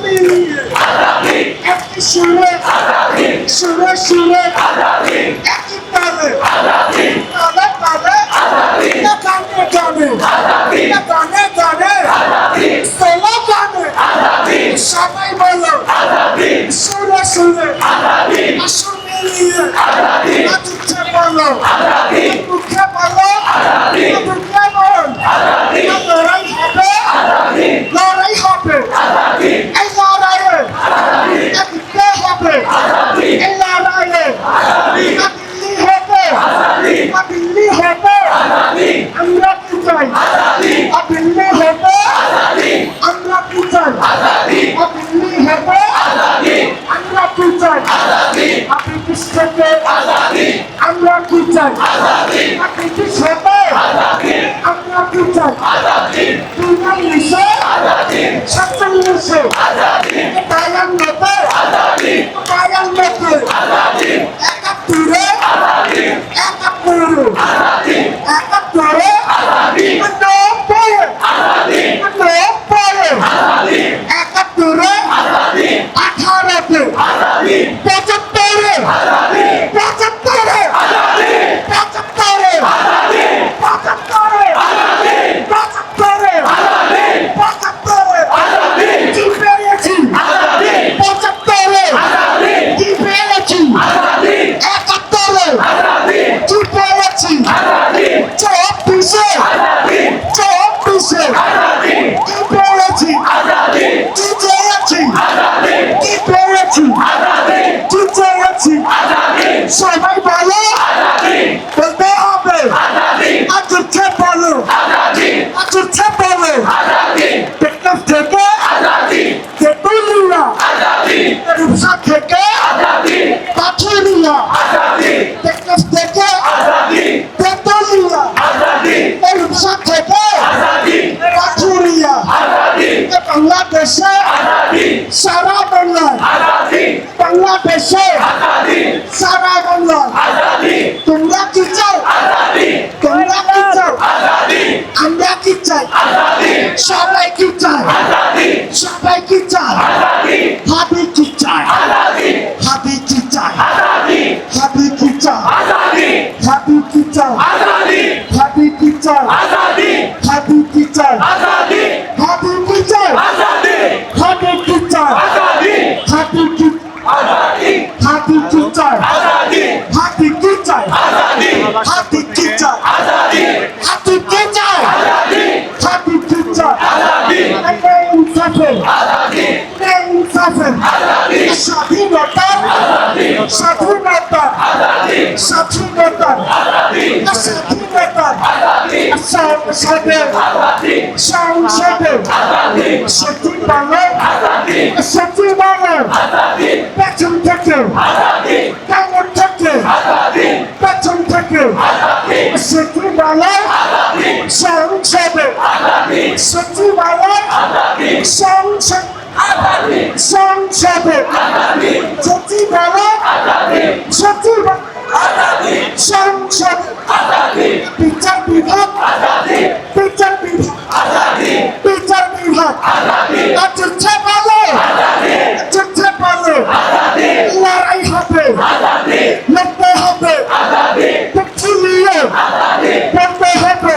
মিলিয়ে একটি সুরে সুরে সুরে একই তালে তালে তালে গানে গানে গানে গানে সোলো গানে সবাই বলো সুরে সুরে আসুন মিলিয়ে আজকে বলো মুখে বলো মুখে বল লড়াই হবে লড়াই হবে এই লড়াইয়ে একদিকে হবে এই লড়াইয়ে দিল্লি হবে দিল্লি হবে আমরা কি চাই দিল্লি হবে আমরা কি চাই দিল্লি হবে আমরা কি চাই আপনি কৃষ্ণকে আমরা কি চাই আপনি কৃষ্ণকে আমরা কি চাই দুনিয়ার নিশে সত্তর নিশে বায়ান মতে একাত্তরে একাত্তরে একাত্তরে একাত্তরে 18তে 75 সবাই বলো বলতে হবে আজকে বলো আজকে বলো টেকনাফ থেকে তেতুলিয়া রূপসা থেকে পাথুরিয়া টেকনাফ থেকে তেতুলিয়া রূপসা থেকে পাথুরিয়া বাংলাদেশে সারা বাংলায় বাংলাদেশে সারা বাংলায় তোমরা কি চাও তোমরা কি চাও আমরা কি চাই সবাই কি চায় সবাই কি চায় হাবি কি চায় হাবি কি চায় হাবি কি চায় হাবি কি চায় হাবি কি চায় হাবি কি চায় হাবি কি চায় হাবি কি চায় হাবি কি হাতি কি চায় হাতি কি চায় হাতি কি চায় হাতি কি চায় হাতি কি চায় স্বাধীনতা স্বাধীনতা স্বাধীনতা স্বাধীনতা সংসদে সংসদে সচিবালয় সচিবালয় পেছন থেকে কামড় থেকে পেছন থেকে সচিবালয় সংসদে সচিবালয় সংসদ সংসদে সচিবালয় সচিবালয় সংসদ বিচার বিভাগ বিচার বিভাগ বিচার বিভাগ আচ্ছা বলো আচ্ছা বলো লড়াই হবে লড়তে হবে পিঠি নিয়ে লড়তে হবে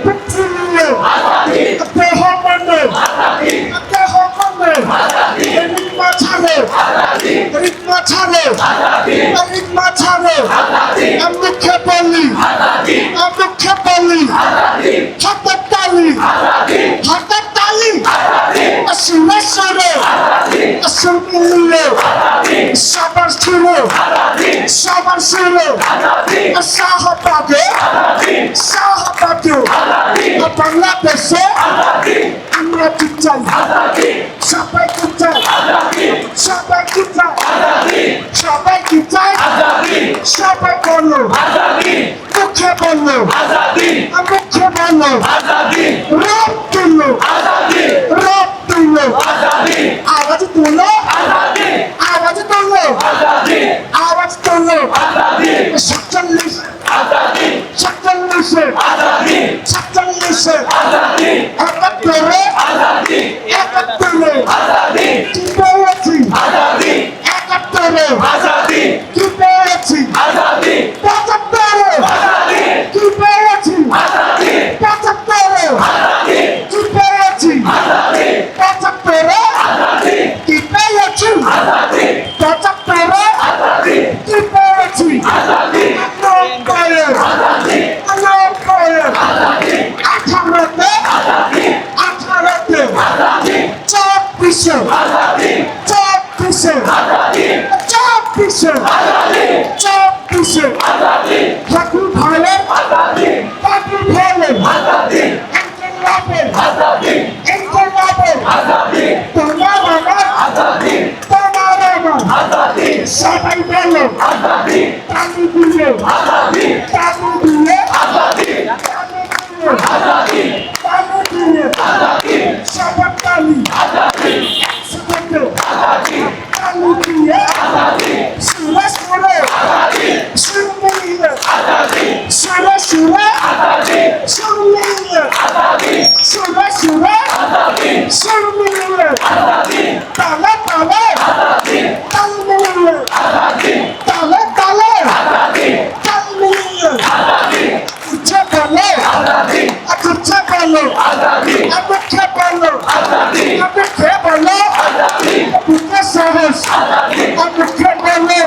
পিঠি নিয়ে দেহ মনে দেহ মনে রিকমা ছাড়ে রিকমা ছাড়ে রিকমা ছাড়ে মুখে বলি মুখে বলি হাতের তালি হাতের তালি সুরে সুরে সুরে সবার সুরে সবার সুরে শাহবাগে শাহবাগে বাংলাদেশে আমরা কি চাই সবাই কি চাই সবাই কি চাই সবাই কি চাই সবাই বলো মুখে বলো মুখে বলো রব তুলো রব তুলো আওয়াজ তুলো আওয়াজ তুলো আওয়াজ তুলো 47 47 47 একাত্তরে একাত্তরে 2400 2400 2400 ঠাকুর ভাইয়ের তোমার সবাই বলো তালু দিয়ে সবার তালি তালু দিয়ে সুরে সুরে সুর মিলিয়ে সুরে সুরে সুর মিলিয়ে সুরে সুরে সুর মিলিয়ে তালে তালে তাল মিলিয়ে তালে তালে তাল মিলিয়ে উঠে বলে উঠে বলো আমাকে বলো আমাকে বলো বুকে সাহস আমাকে বলো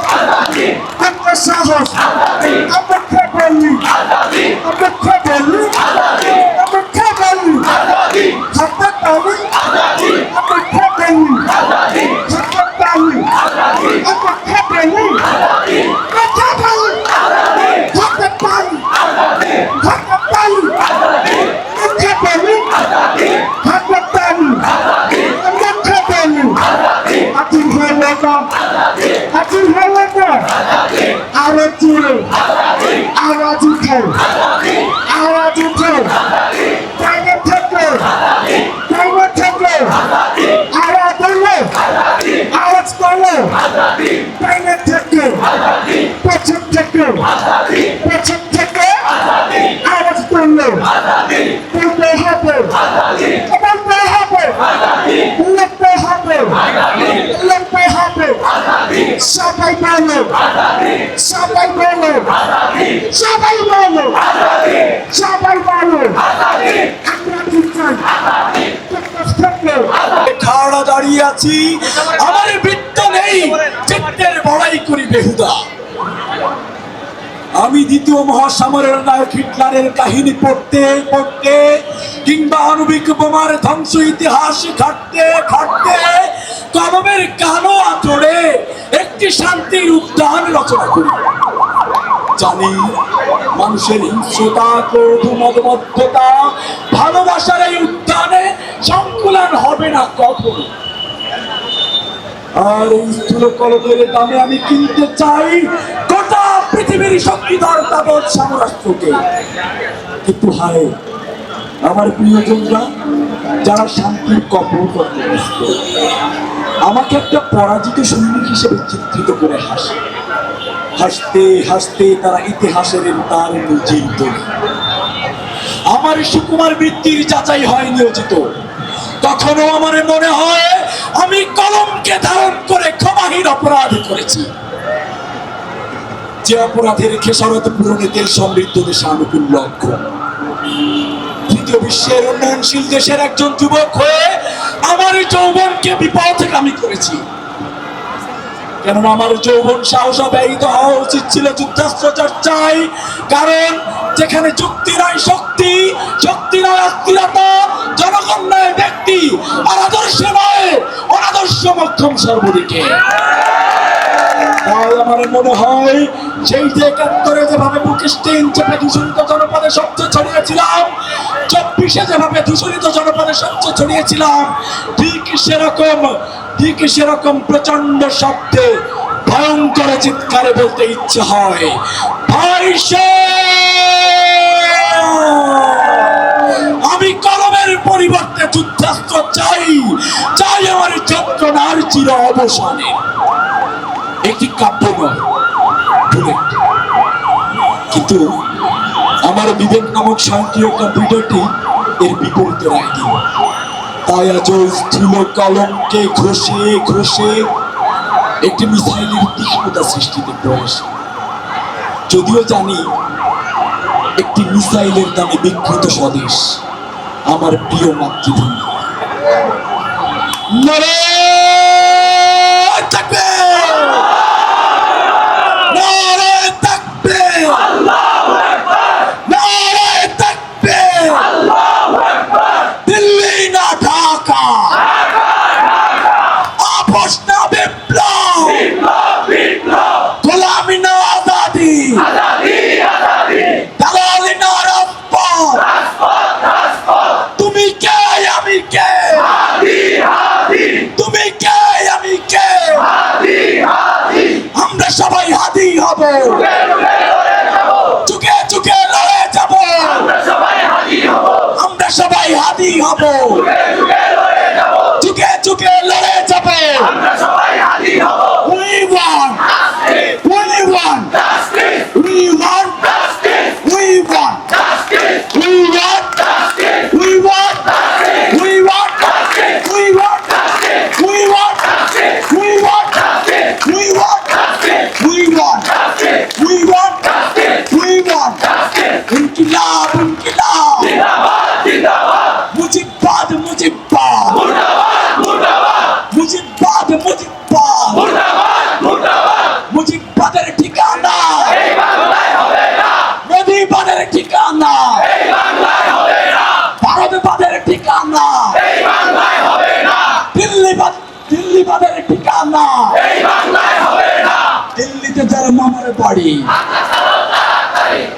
বুকে সাহস আমাকে বলি আমাকে বলি আমাকে বলি হাতে তালি আমাকে বলি হাতে তালি আমাকে বলি হাতে তালি হাতে তালি হাতে তালি আমাকে বলি হাতে তালি আমাকে বলি আতি হলো না আতি হলো না আরো জোরে আওয়াজ উঠে আওয়াজ উঠে বাইরে থেকে আওয়াজ হলো আওয়াজ করো বাইরে থেকে পেছন থেকে আওয়াজ করলো বলতে হবে লড়তে হবে সবাই বলো সবাই বলো সবাই বলো সবাই বলো আমরা খাওয়া দাঁড়িয়ে আছি আমার বৃত্ত নেই চিত্তের বড়াই করি বেহুদা। আমি দ্বিতীয় মহাসমরের নায়ক হিটলারের কাহিনী পড়তে পড়তে কিংবা আণবিক বোমার ধ্বংস ইতিহাস ঘাটতে ঘাটতে কলমের কালো আঁচড়ে একটি শান্তির উদ্যান রচনা করি। জানি মানুষের হিংস্রতা ক্রোধ মদমত্ততা ভালোবাসার এই উদ্যানে সংকুলন হবে না কখনো। আর এই স্থূল কলমের দামে আমি কিনতে চাই গোটা পৃথিবীর শক্তিধর তাবৎ সাম্রাজ্যকে। কিন্তু হায় আমার প্রিয়জনরা যারা শান্তির কপল করতে ব্যস্ত আমাকে একটা পরাজিত সৈনিক হিসেবে চিত্রিত করে হাসে। হাসতে হাসতে তারা ইতিহাসের তার নজির তোলে। আমার সুকুমার বৃত্তির যাচাই হয় নিয়োজিত। কখনো আমার মনে হয় আমি কলমকে ধারণ করে ক্ষমাহীন অপরাধ করেছি। যে অপরাধের খেসারত পূরণে তেল সমৃদ্ধ দেশে আনুকূল লক্ষ্য। তৃতীয় বিশ্বের উন্নয়নশীল দেশের একজন যুবক হয়ে আমার যৌবনকে বিপথগামী করেছি। কেননা আমার যৌবন সাহস ব্যয়িত হওয়া উচিত ছিল যুদ্ধাস্ত্র চর্চায়। কারণ যেখানে যুক্তি নয় শক্তি, শক্তি নয় অস্থিরতা, জনগণ নয় ব্যক্তি, আর আদর্শ নয় অনাদর্শ মক্ষম সর্বদিকে। তাই আমার মনে হয় সেই যে ৭১-এ যেভাবে বুকিস্টিন চেপে দূষণিত জনপদে শব্দ ছড়িয়েছিলাম, ২৪-এ যেভাবে দূষণিত জনপদে শব্দ ছড়িয়েছিলাম, ঠিক সেরকম প্রচন্ড শব্দে ভয়ঙ্কর চিৎকারে বলতে ইচ্ছে হয়, আমি কলমের পরিবর্তে যুদ্ধাস্ত্র চাই, চাই আমার যন্ত্রণার চির অবসানে। একটি কাব্য নয়, বুলেট। কিন্তু আমার বিবেক নামক স্বয়ংক্রিয় কম্পিউটারটি এর বিপরীতে রায় দিল। তাই আজ স্থূল কলমকে ঘষে ঘষে একটি মিসাইলের তীক্ষ্ণতা সৃষ্টিতে প্রয়াস। যদিও জানি একটি মিসাইলের দামে বিকৃত স্বদেশ আমার প্রিয় মাতৃভূমি। প্রশ্ন বিপ্লব, গোলামি না আজাদি, দালালি না রাজপথ। তুমি কে আমি কে, তুমি কে আমি কে, আমরা সবাই হাদি হব, চুকে চুকে লড়ে যাব, আমরা সবাই হাদি হব, চুকে চুকে লড়ে যাব। We want, we want, we want, we want, we want, we want, we want, we want, we want, we want, we want, we want, we want, we want. ইনকিলাব ইনকিলাব, মুজিববাদ মুজিববাদ, মুজিববাদ মুজিববাদ, মুজিববাদের ঠিকানা মোদিবাদের ঠিকানা, ভারতবাদের ঠিকানা, দিল্লিবাদের ঠিকানা। দিল্লিতে যারা মামার বাড়ি,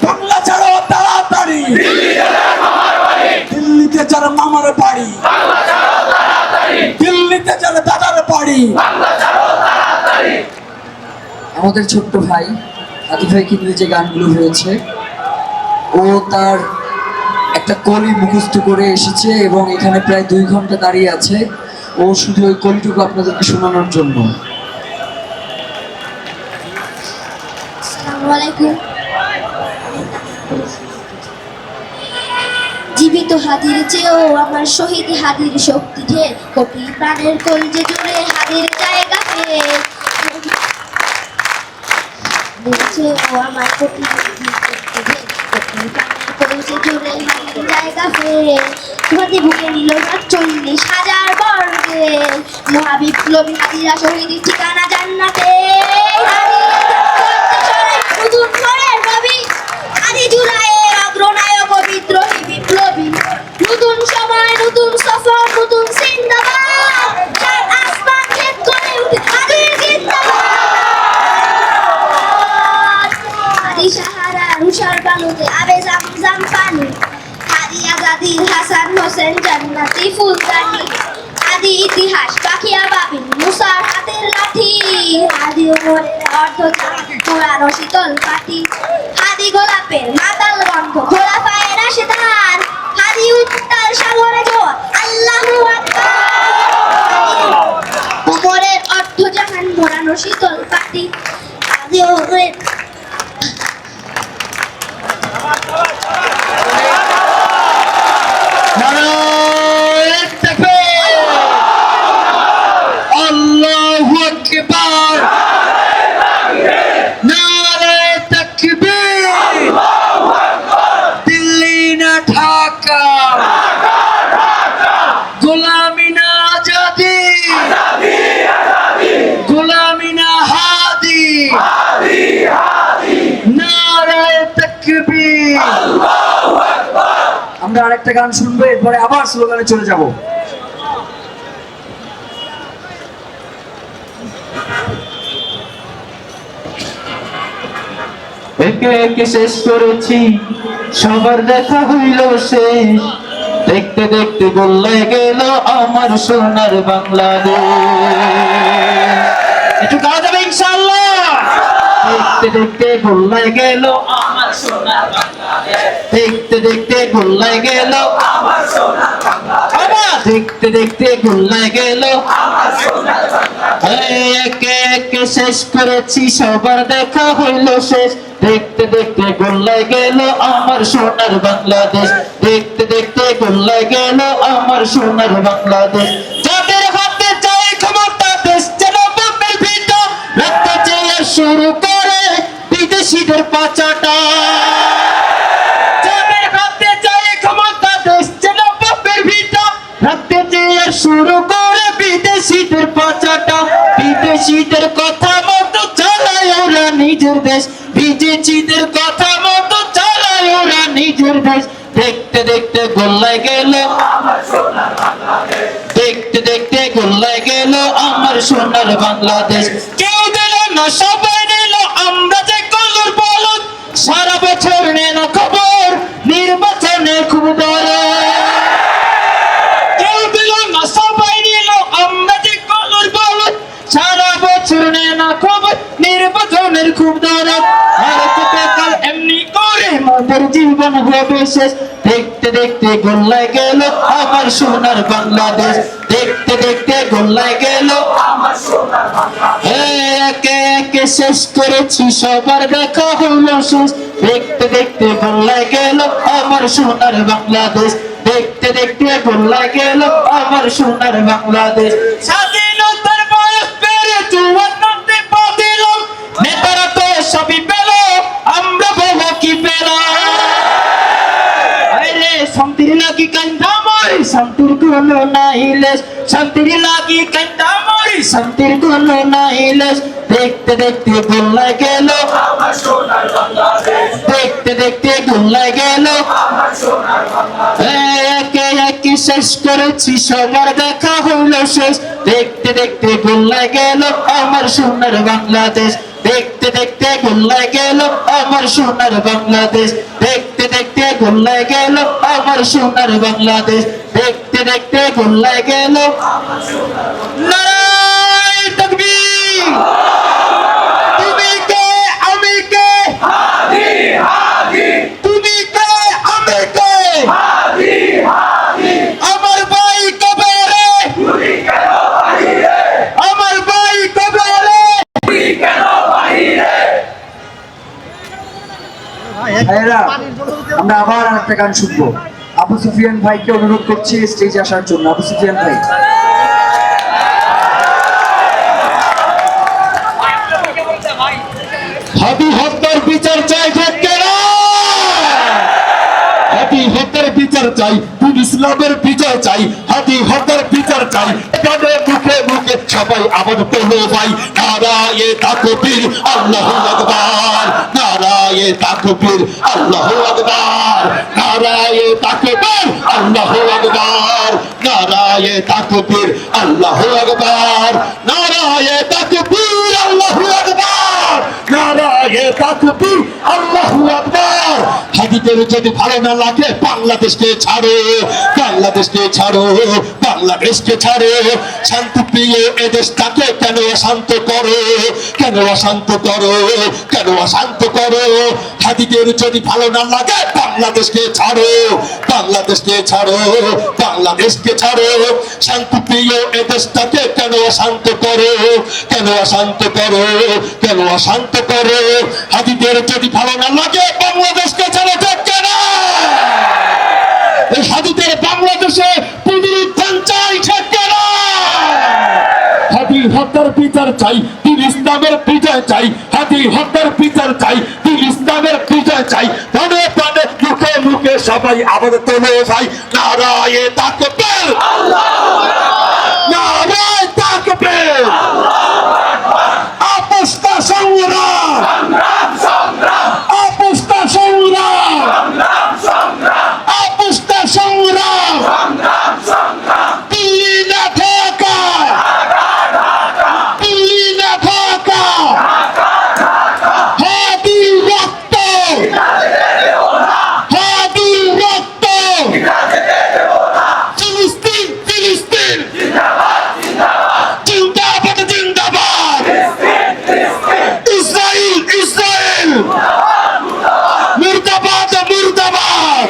বাংলা ছাড়ো তাড়াতাড়ি, দিল্লিতে যারা মামার বাড়ি, দিল্লিতে যারা দাদার বাড়ি। আমাদের ছোট্ট ভাই আদি ভাই কিন্তু যে গানগুলো হয়েছে, ও তার একটা কলি মুখস্থ করে এসেছে এবং এখানে প্রায় 2 ঘন্টা দাঁড়িয়ে আছে ও শুধু ওই কলিটুকু আপনাদেরকে শোনানোর জন্য। আসসালামু আলাইকুম। জীবিত হাদির চেয়েও আমার শহীদ হাদির শক্তি ঢের, কোটি প্রাণের কলজে জুড়ে হাদির জায়গা ফের, চেয়েও আমার কোটি হাদির শক্তি ঢের, কোটি প্রাণের কলজে জুড়ে হাদির জায়গা ফের। ধরতে বুকে নিল ৪০,০০০ বর্গে, মহাবিপ্লবী হাদিরা শহীদের ঠিকানা জান্নাতে। নতুন ঘরের কবি আদি জুলাইয়ের অগ্রনায়ক ও বিদ্রোহী বিপ্লবী, নতুন সময় নতুন সফর নতুন জিন্দাবাদ, চার আসমান ভেদ করে উঠে আদির জিন্দাবাদ। আদি সাহারার উষার বালুতে আবে জামজাম পানি, আদি আজাদির হাসান হোসেন জান্নাতি ফুলদানি, আদি ইতিহাস পাখিয়া বাবিন মুসার হাতের লাঠি, আদি ওমরের অর্ধচাঁদ পুরানো শীতল পাটি, আদি গোলাপের মাতাল গন্ধ খোলা পায়ে রাশেদার, আদি উত্তাল সাগরে জোয়ার আল্লাহু আকবার, ওমরের অর্ধজাহান মোড়ানো শীতল পাটি, আদি ওমরের আল্লাহু আকবার, নারে তাকবীর, দিল্লি না ঢাকা, গোলামি না আজাদি, গোলামি না হাদি, নারে তাকবীর। আমরা আরেকটা গান শুনবো, এরপরে আবার স্লোগানে চলে যাব। একে একে শেষ করেছি, সবার দেখা হইল শেষ, দেখতে দেখতে গোল্লায় গেল আমার সোনার বাংলাদেশ। একটু গাওয়া যাবে ইনশাআল্লাহ। দেখতে দেখতে গোল্লায় গেল আমার সোনার বাংলাদেশ, দেখতে দেখতে গোল্লায় গেল আমার সোনার বাংলাদেশ, দেখতে দেখতে গোল্লায় গেল আমার সোনার বাংলাদেশ। একে একে শেষ করেছি, সবার দেখা হইল শেষ, দেখতে দেখতে গোল্লায় গেল আমার সোনার বাংলাদেশ, দেখতে দেখতে গোল্লায় গেল আমার সোনার বাংলাদেশ। যাদের হাতে চাই ক্ষমতা দেশ যেন বোমের ভিতর রাখতে চেয়ে শুরু করে বিদেশিদের পাচাটা, যাদের হাতে চাই ক্ষমতা দেশ যেন বোমের ভিতর রাখতে চেয়ে শুরু করে বিদেশিদের পাচাটা, বিদেশিদের কথা মতো চালায় ওরা নিজের দেশ, বিদেশিদের কথা মতো চালায় ওরা নিজের দেশ। দেখতে দেখতে গোল্লায় গেল আমার সোনার বাংলাদেশ, দেখতে দেখতে গোল্লায় গেল আমার সোনার বাংলাদেশ। কেউ দিল না সবাই নিল আমরা যে কলর বলদ, সারা বছর নেন খবর নির্বাচনে খুব বড়। কেউ দিল না সবাই নিল আমরা যে কলর বলদ, সারা বছর নেন খবর নির্বাচনের খুব দরদ। আর কতকাল এমনি করে মোদের জীবন হবে শেষ, দেখতে দেখতে গোল্লায় গেল আমার সোনার বাংলাদেশ। দেখতে দেখতে গোল্লায় গেল আমার সোনার বাংলাদেশ। একে একে শেষ করেছি সবার দেখা হলো শেষ, দেখতে দেখতে গোল্লায় গেল আমার সোনার বাংলাদেশ। দেখতে দেখতে গোল্লায় গেল আমার সোনার বাংলাদেশ। স্বাধীনতার বয়স পেরে 54তে পা দিলাম, নেতারা তো সবই পেল, আমরা বলো কি পেলাম? আরে শান্তির লাগি কান্দা মরি শান্তির কোনো নাইলে, শান্তির লাগি কান্দা মরি শান্তির কোনো নাইলে। দেখতে দেখতে গোল্লায় গেল আমার সোনার বাংলাদেশ। দেখতে দেখতে গোল্লায় গেল আমার সোনার বাংলাদেশ। একে একে শেষ করেছি সবার দেখা হলো শেষ, দেখতে দেখতে গোল্লায় গেল আমার সোনার বাংলাদেশ। দেখতে দেখতে গোল্লায় গেল আমার সোনার বাংলাদেশ। দেখতে দেখতে গোল্লায় গেল আমার সোনার বাংলাদেশ। দেখতে দেখতে গোল্লায় গেল আমার সোনার বাংলাদেশ। নারায়ে তাকবীর। তুমি কে আমি কে, হাদি হাদি। তুমি কে আমি কে, হাদি হাদি। আমার ভাই কবে রে, তুমি কেন বাহিরে? আমার ভাই কবে রে, তুমি কেন বাহিরে? ভাইয়েরা, আমরা আবার আরেকটা গান শুনবো। আবু সুফিয়ান ভাইকে অনুরোধ করছি স্টেজে আসার জন্য। আবু সুফিয়ান ভাই। হাদি হত্যার বিচার চাই, ঠিক কেনা? হাদি হত্যার বিচার চাই, তুই ইসলামের বিচার চাই। হাদি হত্যার বিচার চাই, কানে মুখে মুখে সবাই আবার তোলো ভাই। নারায়ে তাকবীর আল্লাহু আকবার, নারায়ে তাকবীর আল্লাহু আকবার, নারায়ে তাকবীর আল্লাহু আকবার, নারায়ে তাকবীর আল্লাহু আকবার, নারায়ে তাকবীর আল্লাহু আকবার, নারায়ে তাকবীর আল্লাহু আকবার। হাদিদের যদি ভালো না লাগে বাংলাদেশকে ছাড়ো, বাংলাদেশকে ছাড়ো, বাংলাদেশকে ছাড়ো। শান্তিপ্রিয় এ দেশটাকে কেন অশান্ত করো, কেন অশান্ত করো, কেন অশান্ত করো? হাদিদের যদি ভালো না লাগে বাংলাদেশকে ছাড়ো, বাংলাদেশকে ছাড়ো, বাংলাদেশকে ছাড়ো। শান্তিপ্রিয় এ দেশটাকে কেন অশান্ত করো, কেন অশান্ত করো, কেন অশান্ত করো? হাদিদের যদি ভালো না লাগে বাংলাদেশকে ছাড়ো, ঠিক কেনা? এই হাদিদের বাংলাদেশে পুনরুত্থান চাই, ঠিক কেনা? হাদি হত্যার বিচার চাই, দিন ইসলামের বিজয় চাই। হাদি হত্যার বিচার চাই, দিন ইসলামের বিজয় চাই। প্রাণে প্রাণে মুখে মুখে সবাই আবার তোলো ভাই। নারায়ে তাকবীর আল্লাহু আকবার, নারায়ে তাকবীর আল্লাহু আকবার। আপোষটা সংগ্রাম, সংগ্রাম সংগ্রাম, আপোষটা সংগ্রাম, সংগ্রাম সংগ্রাম, আপোষটা সংগ্রাম, সংগ্রাম সংগ্রাম। দিল্লি না ঢাকা, দিল্লি না ঢাকা, হাদি রক্ত, হাদি রক্ত, ফিলিস্তিন ফিলিস্তিন, জিন্দাবাদ জিন্দাবাদ, ইসরাইল ইসরাইল, মুর্দাবাদ মুর্দাবাদ।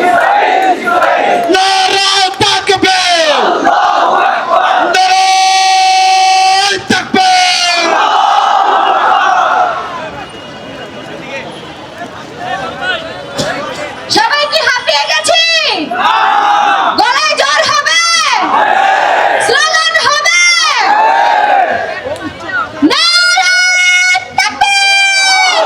নারায়ে তাকবীর, নারায়ে তাকবীর। সবাই কি হাঁপিয়ে গেছি? গলায় জ্বর হবে? স্লোগান হবে? নারায়ে তাকবীর!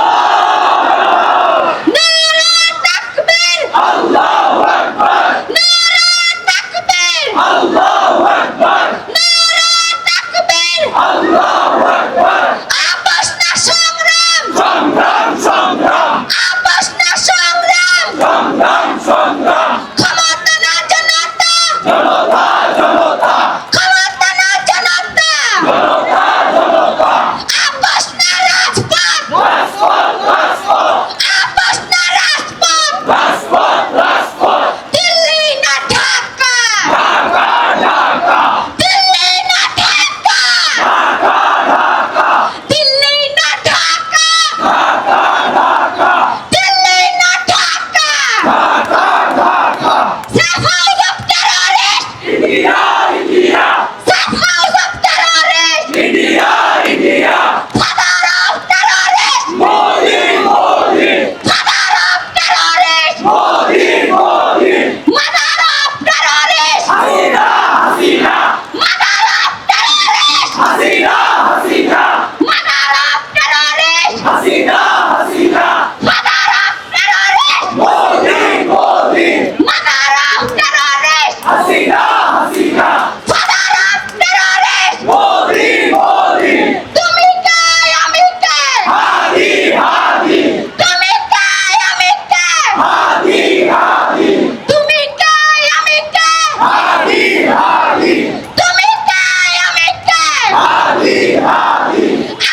নারায়ে তাকবীর! আল্লাহু আকবার! নারায়ে তাকবীর! আল্লাহু আকবার! নারায়ে তাকবীর! আল্লাহু আকবার! আপোষ না সংগ্রাম, সংগ্রাম সংগ্রাম, আপোষ না সংগ্রাম, সংগ্রাম সংগ্রাম। ক্ষমতা না জনতা, জনতা জনতা, ক্ষমতা না জনতা, জনতা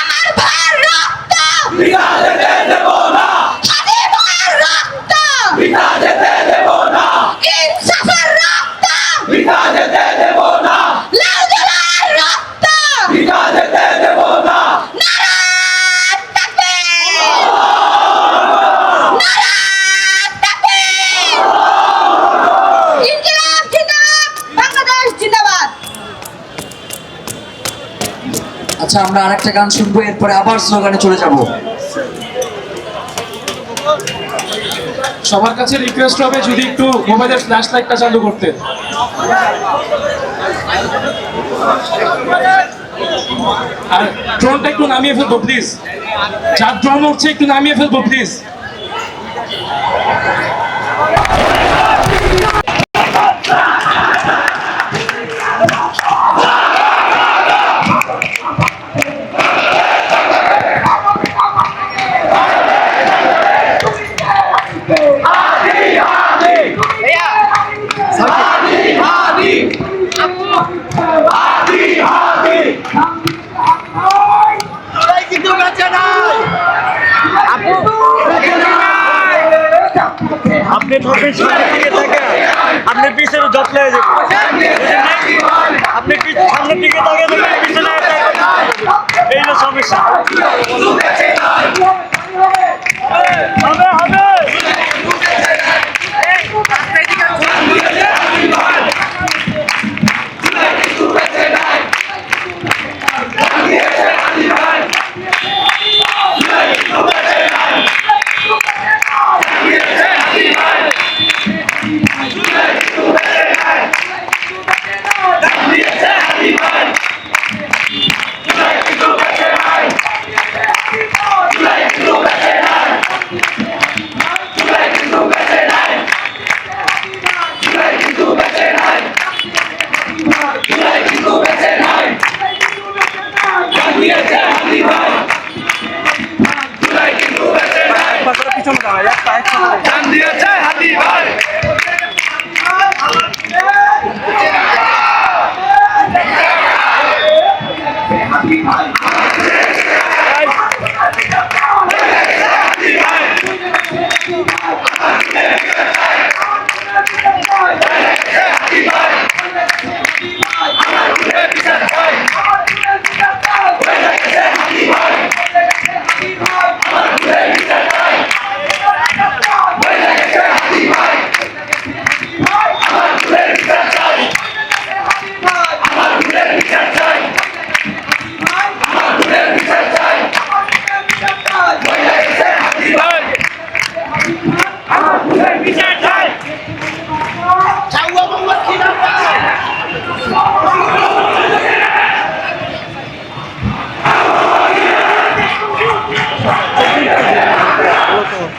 আমার ভাইয়ের রক্ত বিনা যেতে দেব না, হাদি ভাইয়ের রক্ত বিনা যেতে দেব না, ইনসাফের রক্ত বিনা যেতে দেব না, লাউদুলার রক্ত বিনা যেতে দেব না। নারায়ণ তাকবীর নারায়ণ তাকবীর ইনকিলাব জিন্দাবাদ বাংলাদেশ জিন্দাবাদ। আচ্ছা, আমরা আরেকটা গান শুনবো, এরপরে আবার স্লোগানে চলে যাব। সবার কাছে রিকোয়েস্ট হবে যদি একটু মোবাইলের ফ্ল্যাশ লাইটটা চালু করতে, আর ড্রোনটা একটু নামিয়ে ফেলবো প্লিজ। যার ড্রোন উঠছে একটু নামিয়ে ফেলবো প্লিজ। আপনি ধরবেন সামনের দিকে তাকান, আপনি পিছনে যত্ন হয়ে যাবেন, আপনি সামনের দিকে তাকিয়ে দেখবেন পিছনে এই হলো সমস্যা। হবে হবে পিছনে দাঁড়ায় জান দিয়েছে হাতি ভাই।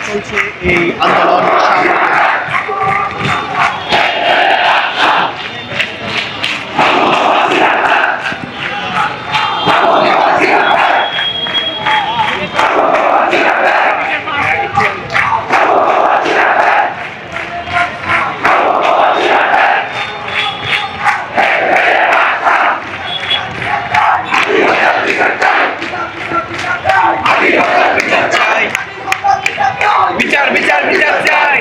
চলছে এই আন্দোলন। বিচার বিচার বিচার চাই।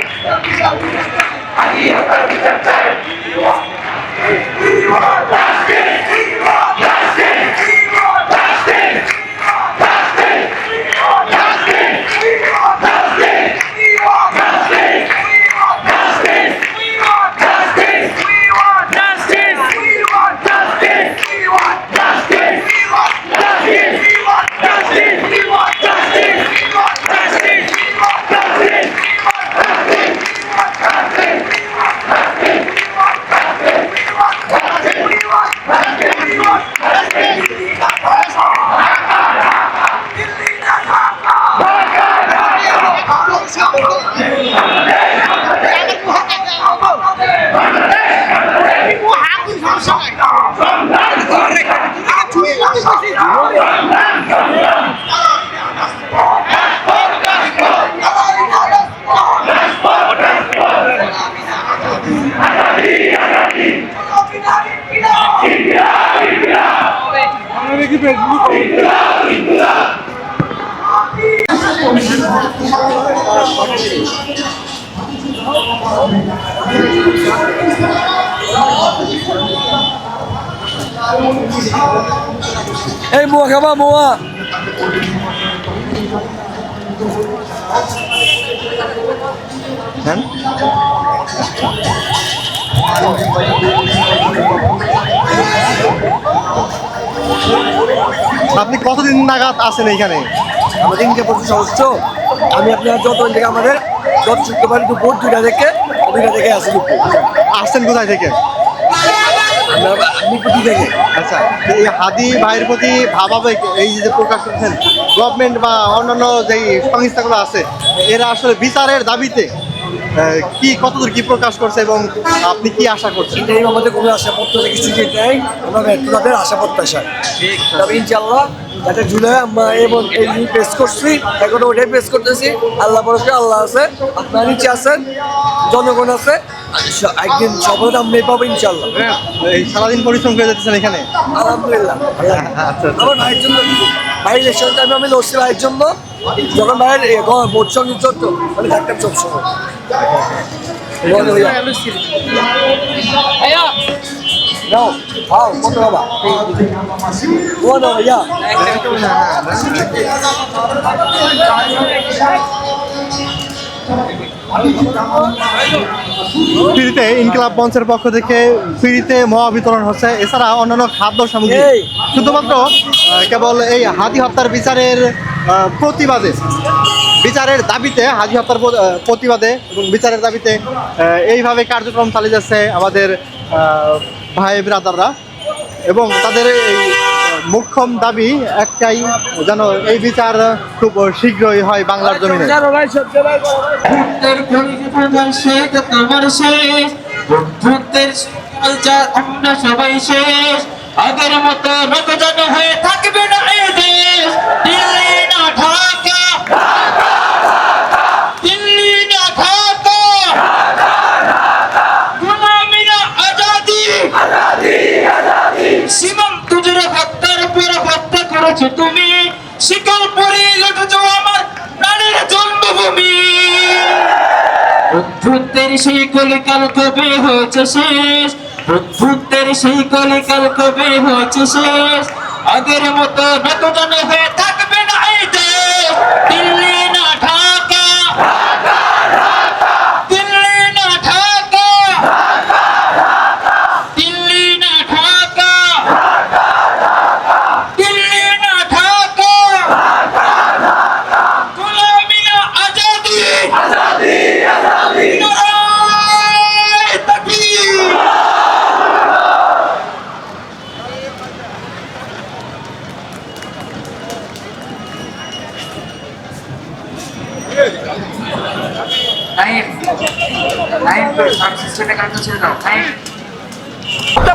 এই মোয়া খাবা মোয়া। আপনি কতদিন নাগাদ আছেন এইখানে? আমাদের ইনকে প্রতি সদস্য আমি আপনার যত থেকে আমাদের যত শুক্রবার দুপুর 2টা থেকে আসি দুপুর। আসছেন কোথায় থেকে? আপনি প্রতি থেকে আচ্ছা, এই হাদি ভাইয়ের প্রতি ভাবাবেগ এই যে প্রকাশ করছেন, গভর্নমেন্ট বা অন্যান্য যেই সংস্থাগুলো আছে এরা আসলে বিচারের দাবিতে কি কতদূর কি প্রকাশ করছে এবং আপনি কি আশা করছেন? এটাই আমাদের কোনো আশা প্রত্যাশা কিছু নেই, আমরা ব্যর্থতাদের আশা প্রত্যাশা। তবে ইনশাআল্লাহ যাতে জুলাই আমরা এবং এই পেশ করছি এখন ওটাই পেশ করতেছি। আল্লাহ ভরসা, আল্লাহ আছে, আপনার নিচে আছেন, জনগণ আছে, একদিন সফলতা আমরা পাবো ইনশাআল্লাহ। এই সারাদিন পরিশ্রম করে যেতেছেন এখানে? আলহামদুলিল্লাহ। আচ্ছা, আমার ভাইয়ের জন্য ভাইয়ের রেস্টুরেন্ট আমি লড়ছি ভাইয়ের জন্য, যখন ভাইয়ের ভোট সঙ্গে চলতো আমি থাকতাম সবসময়। No, how? কত বাবা? One over, yeah. ফ্রিতে ইনকিলাব মঞ্চের পক্ষ থেকে ফ্রিতে মহা বিতরণ হচ্ছে, এছাড়া অন্যান্য খাদ্য সামগ্রী শুধুমাত্র কেবল এই হাদি হত্যার বিচারের প্রতিবাদে, বিচারের দাবিতে, হাদি হত্যার প্রতিবাদে এবং বিচারের দাবিতে এইভাবে কার্যক্রম চালিয়ে যাচ্ছে আমাদের ভাই ব্রাদাররা। এবং তাদের এই মুখ্যম দাবি একটাই, যেন এই বিচার খুব শীঘ্রই হয় বাংলার জমিনে। আমরা সবাই শেষ, আগের মতো নকজন হয়ে থাকবে না এই দেশ। দিল্লি না ঢাকা, দিল্লি না ঢাকা, গোলামি না আজাদি, সীমান্ত জুড়ে হত্যার উপর হত্যা করেছো তুমি, শিকল পরে লুটেছো আমার প্রাণের জন্মভূমি। অদ্ভুতের সেই কলিকাল কবে হয়েছে শেষ, অদ্ভুতের সেই কলিকাল কবে হয়েছে শেষ, আগের মতো নকজন হয়ে থাকবে না এই দেশ। দিল্লি না ঢাকা, দিল্লি না ঢাকা, দিল্লি না ঢাকা, দিল্লি না ঢাকা, গোলামি না আজাদি, নারায়ে তাকবীর।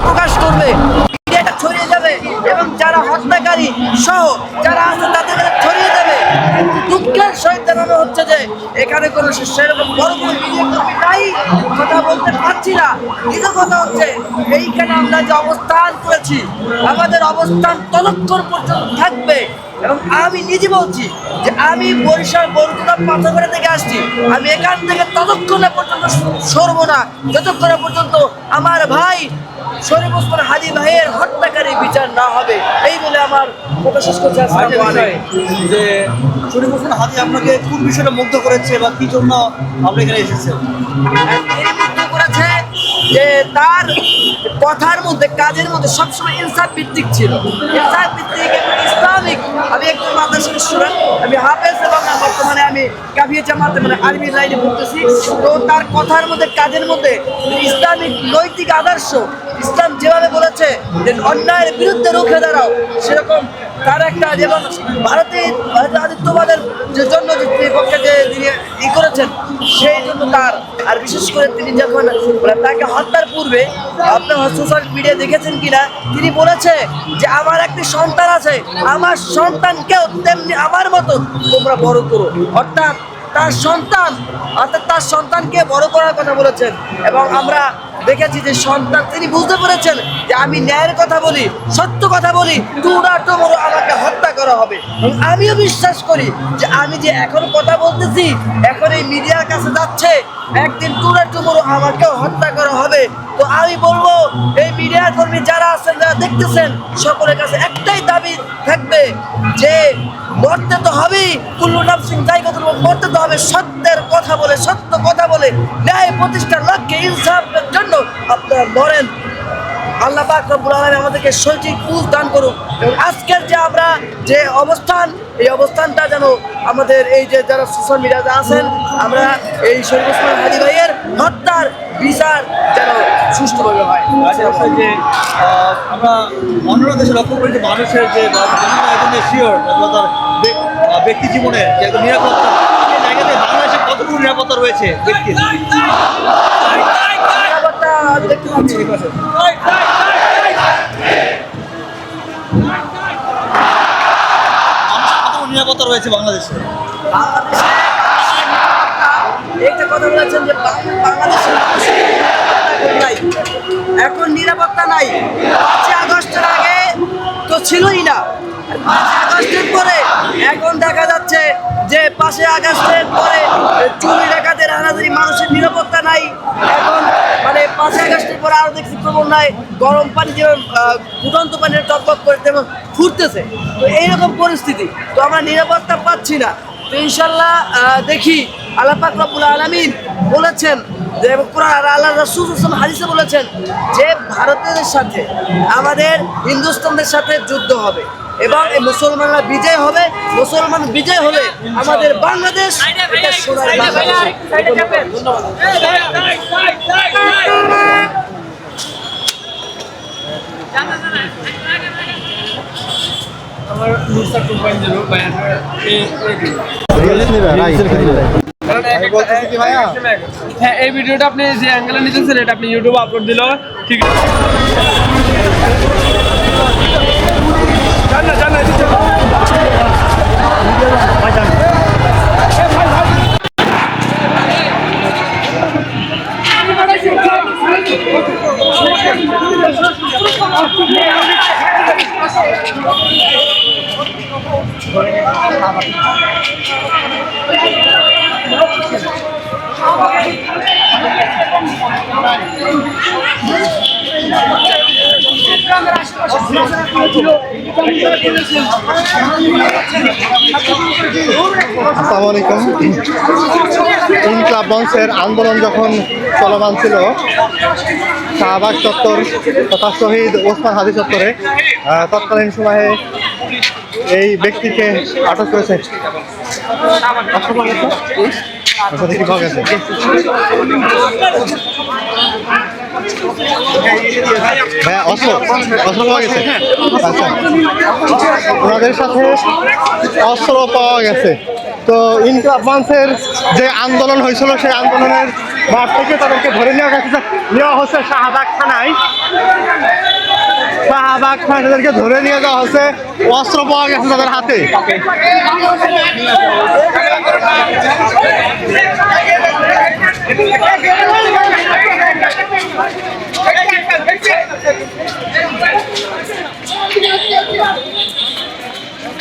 প্রকাশ করবে, এটা ছড়িয়ে যাবে এবং যারা হত্যাকারী সহ যারা আছে তাদের কাছে ছড়িয়ে যাবে। দুঃখের সহিত জানানো হচ্ছে যে এখানে কোনো সেরকম বড় কোনো মিডিয়া কর্মী নাই, কথা বলতে পারছি না। দ্বিতীয় কথা হচ্ছে এইখানে আমরা যে অবস্থান করেছি আমাদের অবস্থান ততক্ষণ পর্যন্ত থাকবে। এবং আমি নিজে বলছি যে আমি বরিশাল বরগুনা পাথরঘাটা থেকে আসছি, আমি এখান থেকে ততক্ষণে পর্যন্ত সরবো না যতক্ষণে পর্যন্ত আমার ভাই শরীফ ওসমান হাদি ভাইয়ের হত্যাকারী বিচার না হবে। এই বলে আমার কথা শেষ করছি। যে শরীফ হোসেন হাদি আপনাকে কোন বিষয়টা মুগ্ধ করেছে বা কি জন্য আপনি এখানে এসেছেন? তিনি মুগ্ধ করেছে যে তার কথার মধ্যে কাজের মধ্যে সবসময় ইনসাফ ভিত্তিক ছিল, ইনসাফ ভিত্তিক এবং ইসলামিক। আমি একজন মাদ্রাসার স্টুডেন্ট, আমি হাফেজ এবং বর্তমানে আমি কাফিয়া জামাতে মানে আরবি লাইনে পড়তেছি। তো তার কথার মধ্যে কাজের মধ্যে ইসলামিক নৈতিক আদর্শ, ইসলাম যেভাবে বলেছে যে অন্যায়ের বিরুদ্ধে রুখে দাঁড়াও, সেরকম তার একটা যেমন ভারতীয় আদিত্যবাদের যে জন্য যে পক্ষে যে তিনি ই করেছেন সেই জন্য তার। আর বিশেষ করে তিনি যখন তাকে হত্যার পূর্বে আপনার সোশ্যাল মিডিয়া দেখেছেন কিনা, তিনি বলেছে যে আমার একটি সন্তান আছে, আমার সন্তানকেও তেমনি আমার মতন তোমরা বড় করো। অর্থাৎ তার সন্তানকে বড় করার কথা বলেছেন। এবং আমরা দেখেছি যে সন্তান তিনি বুঝতে পেরেছেন যে আমি ন্যায়ের কথা বলি, সত্য কথা বলি, টুরা টুমরো আমাকে হত্যা করা হবে। এবং আমিও বিশ্বাস করি যে আমি যে এখন কথা বলতেছি, এখন এই মিডিয়ার কাছে যাচ্ছে, একদিন টুরা টুমরো আমাকেও হত্যা করা হবে। তো আমি বলবো এই মিডিয়া কর্মী যারা আছেন, যারা দেখতেছেন, সকলের কাছে একটাই দাবি থাকবে যে মরতে তো হবেই, কুল্লু নাফসিন যায়কাতুল মউত, মরতে তো হবে সত্যের কথা বলে, সত্য কথা বলে, ন্যায় প্রতিষ্ঠার লক্ষ্যে, ইনসাফের জন্য আপনারা মরেন। আল্লাহ পাক রব্বুল আলামিন আমাদেরকে সঠিক বুঝ দান করুক। এবং আজকের যে আমরা যে অবস্থান, এই অবস্থানটা যেন আমাদের এই যে যারা সোশ্যাল মিডিয়াতে আছেন, আমরা এই শরীফ ওসমান হাদী ভাইয়ের হত্যার বিচার যেন সুষ্ঠুভাবে হয়। যে আমরা অন্য দেশে লক্ষ্য করি যে মানুষের যে শিওর তার ব্যক্তি জীবনে যে একটা নিরাপত্তা, এই জায়গাতে বাংলাদেশে কতটুকু নিরাপত্তা রয়েছে ব্যক্তির? নিরাপত্তা দেখতে পাচ্ছি কতটুকু নিরাপত্তা রয়েছে বাংলাদেশে? একটা কথা বলেছেন যে বাংলাদেশের মানুষের নিরাপত্তা নাই, এখন নিরাপত্তা নাই। 5ই আগস্টের আগে তো ছিলই না, 5ই আগস্টের পরে এখন দেখা যাচ্ছে যে 5ই আগস্টের পরে চুরি ডাকাতে রাহাজারি, মানুষের নিরাপত্তা নাই। এখন মানে 5ই আগস্টের পরে আরো দেখছি ক্রমান্বয়ে গরম পানি যেমন ফুটন্ত পানির টকবক করে তেমন ফুটতেছে। তো এইরকম পরিস্থিতি, তো আমরা নিরাপত্তা পাচ্ছি না। তো ইনশাল্লাহ দেখি, আল্লাহ পাক রব্বুল আলামিন বলেছেন যে কোরআন আর আল্লাহ রাসূল সাল্লাল্লাহু আলাইহি ওয়াসাল্লাম হাদিসে বলেছেন যে ভারতীয়দের সাথে আমাদের হিন্দুস্তানদের সাথে যুদ্ধ হবে এবং এই মুসলমানরা বিজয় হবে। মুসলমান বিজয় হলে আমাদের বাংলাদেশ এটা সোনার বাংলাদেশ। হ্যাঁ, এই ভিডিওটা আপনি যে অ্যাঙ্গেলে নিতেছেন এটা আপনি ইউটিউবে আপলোড দিল, ঠিক আছে? আসসালামু আলাইকুম। ইনকিলাব মঞ্চের আন্দোলন যখন চলমান ছিল শাহবাগ চত্বর তথা শহীদ ওসমান হাদী চত্বরে, তৎকালীন সময়ে এই ব্যক্তিকে আটক করেছে। কি পাওয়া গেছে? হ্যাঁ, অস্ত্র পাওয়া গেছে। আচ্ছা, ওনাদের সাথে অস্ত্র পাওয়া গেছে। তো ইনকিলাব মঞ্চের যে আন্দোলন হয়েছিল সেই আন্দোলনের মাঠ থেকে তাদেরকে ধরে নেওয়া হচ্ছে শাহবাগ থানায়। শাহবাগ থানায় তাদেরকে ধরে নিয়ে যাওয়া হচ্ছে, অস্ত্র পাওয়া গেছে তাদের হাতে।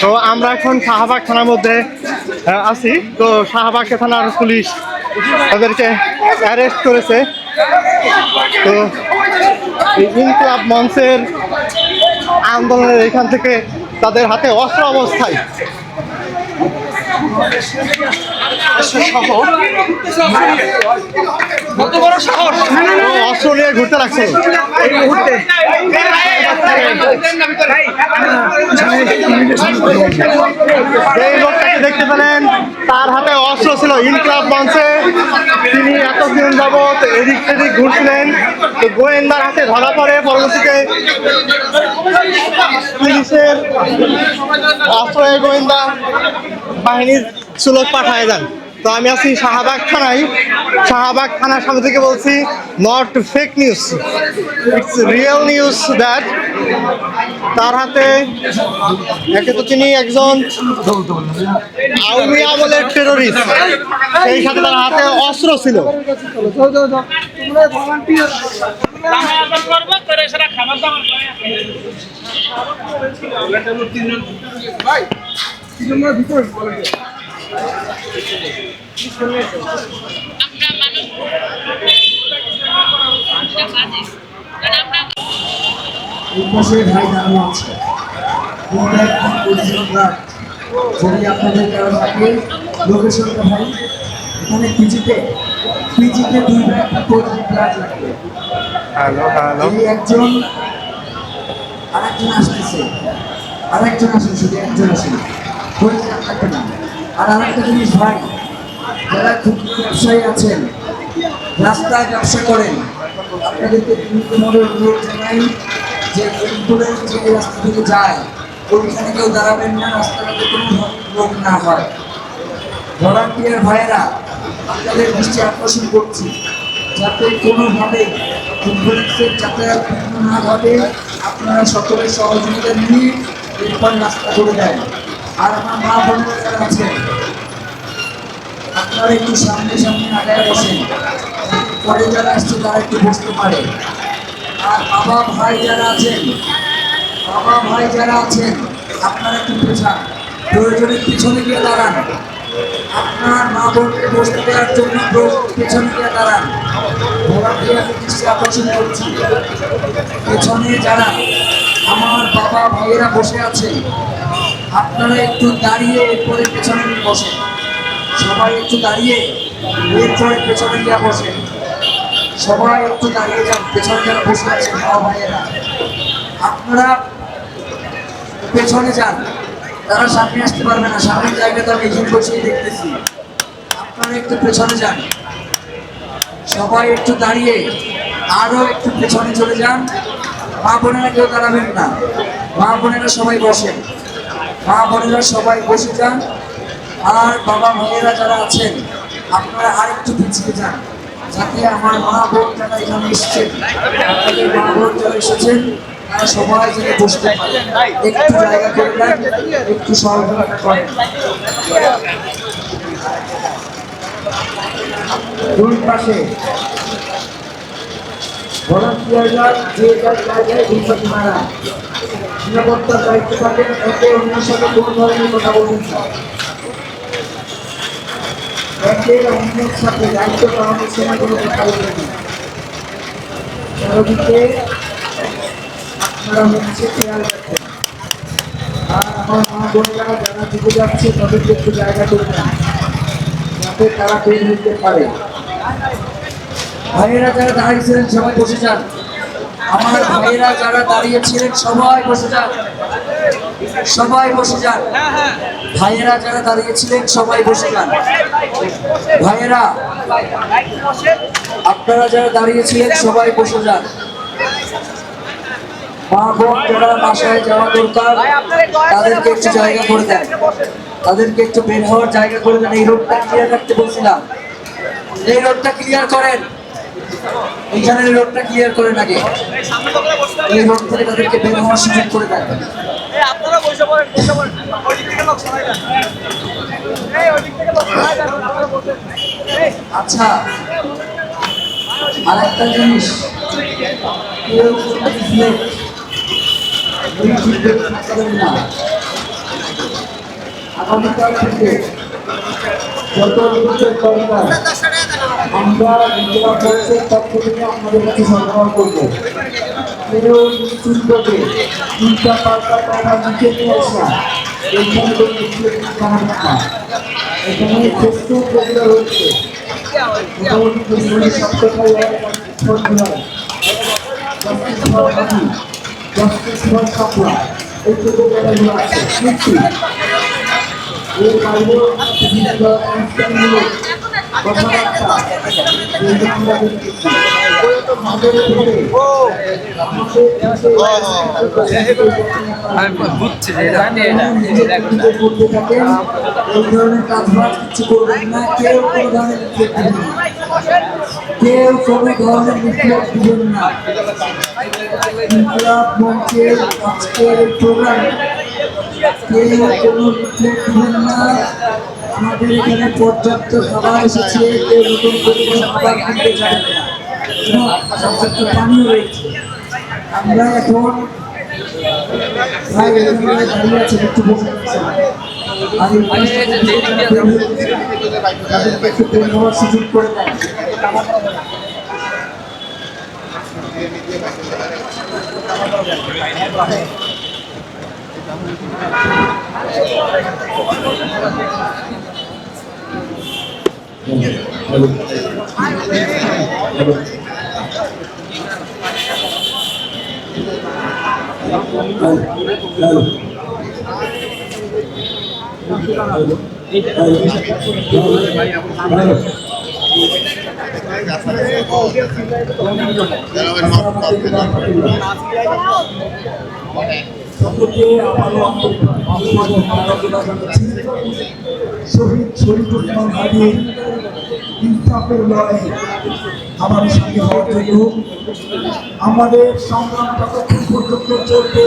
তো আমরা এখন শাহবাগ থানার মধ্যে আছি। তো শাহবাগ থানার পুলিশ তাদেরকে অ্যারেস্ট করেছে। তো ইনকিলাব মঞ্চের আন্দোলনের এখান থেকে তাদের হাতে অস্ত্র অবস্থায় অস্ত্র নিয়ে ঘুরতে লাগছে। এই লোকটাকে দেখতে পেলেন, তার হাতে অস্ত্র ছিল। ইনকিলাব মঞ্চে তিনি এতদিন যাবৎ এদিক সেদিক ঘুরছিলেন। তো গোয়েন্দার হাতে ধরা পড়ে, পরবর্তীতে পুলিশের আশ্রয়ে গোয়েন্দা বাহিনীর সুলভ পাঠায় যান। তো আমি আছি শাহবাগ থানায়। শাহবাগ থানার সামনে থেকে বলছি, not fake news, it's real news that তার হাতে একে তো তিনি একজন আওয়ামী আমলের টেরোরিস্ট, সেই সাথে তার হাতে অস্ত্র ছিল। এই পাশে ভাই দাঁড়ানো আছে। যদি আপনাদের কারো থাকে লোকেশনটা ভাই, এখানে পিজিতে 2 ব্যাগ ব্লাড লাগবে। এই একজন আরেকজন আসতেছে, আরেকজন আসেন, শুধু একজন আসেন, পরিষ্কার থাকবে না। আর আরেকটা জিনিস ভাই, যারা ক্ষুদ্র ব্যবসায়ী আছেন, রাস্তায় ব্যবসা করেন, আপনাদেরকে অনুরোধ জানাই যে অ্যাম্বুলেন্স যে রাস্তা থেকে যায় ওইখানে কেউ দাঁড়াবেন না, রাস্তাঘাটে কোনো লোক না হয়। ভলান্টিয়ার ভাইয়েরা আপনাদের দৃষ্টি আকর্ষণ করছি যাতে কোনোভাবে অ্যাম্বুলেন্সের যাতায়াত বিঘ্ন না ঘটে, আপনারা সকলের সহযোগিতা নিয়ে এরপর রাস্তা করে দেন। আর আমার মা বোনেরা যারা আছেন আপনারা একটু সামনে সামনে আগায় বসেন, পরে যারা আসছে তারা একটু বসতে পারে। আর বাবা ভাই যারা আছেন আপনারা একটু পেছান, প্রয়োজনে পিছনে গিয়ে দাঁড়ান। আপনার মা বোনকে বসতে দেওয়ার জন্য পেছনে গিয়ে দাঁড়ান। ভলান্টিয়ারকে দৃষ্টি আকর্ষণ করছি, পেছনে যারা আমার বাবা ভাইয়েরা বসে আছে আপনারা একটু দাঁড়িয়ে এরপরে পেছনে গিয়ে বসেন। সবাই একটু দাঁড়িয়ে এরপরে পেছনে গিয়ে বসেন। সবাই একটু দাঁড়িয়ে যান, পেছনে যারা বসে আছেন বাবা ভাইয়েরা আপনারা পেছনে যান, তারা সামনে আসতে পারবে না, সামনের জায়গাতে আমি এখানে বসেই দেখতেছি। আপনারা একটু পেছনে যান, সবাই একটু দাঁড়িয়ে আরো একটু পেছনে চলে যান। মা বোনেরা কেউ দাঁড়াবেন না, মা বোনেরা সবাই বসেন, মা বোনেরা সবাই বসে যান। আর বাবা ভাইয়েরা যারা আছেন আপনারা আরেকটু পিছিয়ে যান, যাতে আমার মা বোন যারা এখানে এসেছেন, আপনাদের মা বোন যারা এসেছেন তারা সবাই যেন বসতে পারে। একটু জায়গা করে দেন, একটু সহযোগিতা করেন। দুই পাশে ভলান্টিয়াররা যে যার জায়গায় ঘুরপাতি মারা, নিরাপত্তার দায়িত্ব থাকেন, একে অন্যের সাথে কোনো ধরনের কথা বলবেন না। একে অন্যের সাথে দায়িত্ব পালনের সময় কোনো কথা বলবেন না। চারদিকে আপনারা হচ্ছে খেয়াল রাখবেন। আর আমার মা বোনেরা যারা ঢুকে যাচ্ছে তাদেরকে একটু জায়গা করে দেন, যাতে তারা বের হতে পারে। ভাইয়েরা যারা দাঁড়িয়েছিলেন সবাই বসে যান, আমার ভাইয়েরা যারা দাঁড়িয়েছিলেন সবাই বসে যান, সবাই বসে যান। ভাইয়েরা যারা দাঁড়িয়েছিলেন সবাই বসে যান। ভাইয়েরা আপনারা যারা দাঁড়িয়েছিলেন সবাই বসে যান। মা বোন যারা বাসায় যাওয়া দরকার তাদেরকে একটু জায়গা করে দেন, তাদেরকে একটু বের হওয়ার জায়গা করে দেন। এই রোডটা ক্লিয়ার রাখতে বলছিলাম, এই রোডটা ক্লিয়ার করেন, এইখানের রোডটা ক্লিয়ার করেন আগে। এই রোড থেকে তাদেরকে বের হওয়ার সুযোগ করে দেন। আচ্ছা, আর একটা জিনিস, কেউ না, আগামীকাল থেকে যত দরকার আমরা জেলা পরিষদের পক্ষ থেকে আপনাদের কাছে সরবরাহ করবো। কেউ নিশ্চিন্তকে চিন্তা পাল্টা কথা লিখে নিয়ে আসা, এইখানে কোনো জানাবেন না। এখানে ফেসবুক যেগুলো রয়েছে মোটামুটি সপ্তাহে জাস্টিস ফর সাপলা এইটুকু জায়গাগুলো আছে, কিন্তু এর বাইরেও অনুষ্ঠানমূলক কথাবার্তা আমরা দেখতেছি। এই ধরনের কাজবাজ কিছু করবেন না, কেউ কোনো ধরনের বিক্ষোভ দিবেন না, কেউ কোনো ধরনের বিক্ষোভ দিবেন না। ইনকিলাব মঞ্চের আজকের প্রোগ্রামে কেউ কোনো রিপ্লেট দিবেন না। আমাদের এখানে পর্যাপ্ত খাবার এসেছে, কেউ নতুন করে কোনো খাবার কিনতে যাবে না এবং পর্যাপ্ত পানিও রয়েছে। আমরা এখন প্রায় এখানে দাঁড়িয়ে আছি, একটু বসে আছি। আর এই তাদেরকে একটু বের হওয়ার সুযোগ করে দেয়। শহীদ শরীফুল্লাহ হাদির ইনসাফের লড়াই আমাদের সঙ্গে হওয়ার জন্য আমাদের সংগ্রাম ততক্ষণ পর্যন্ত চলবে।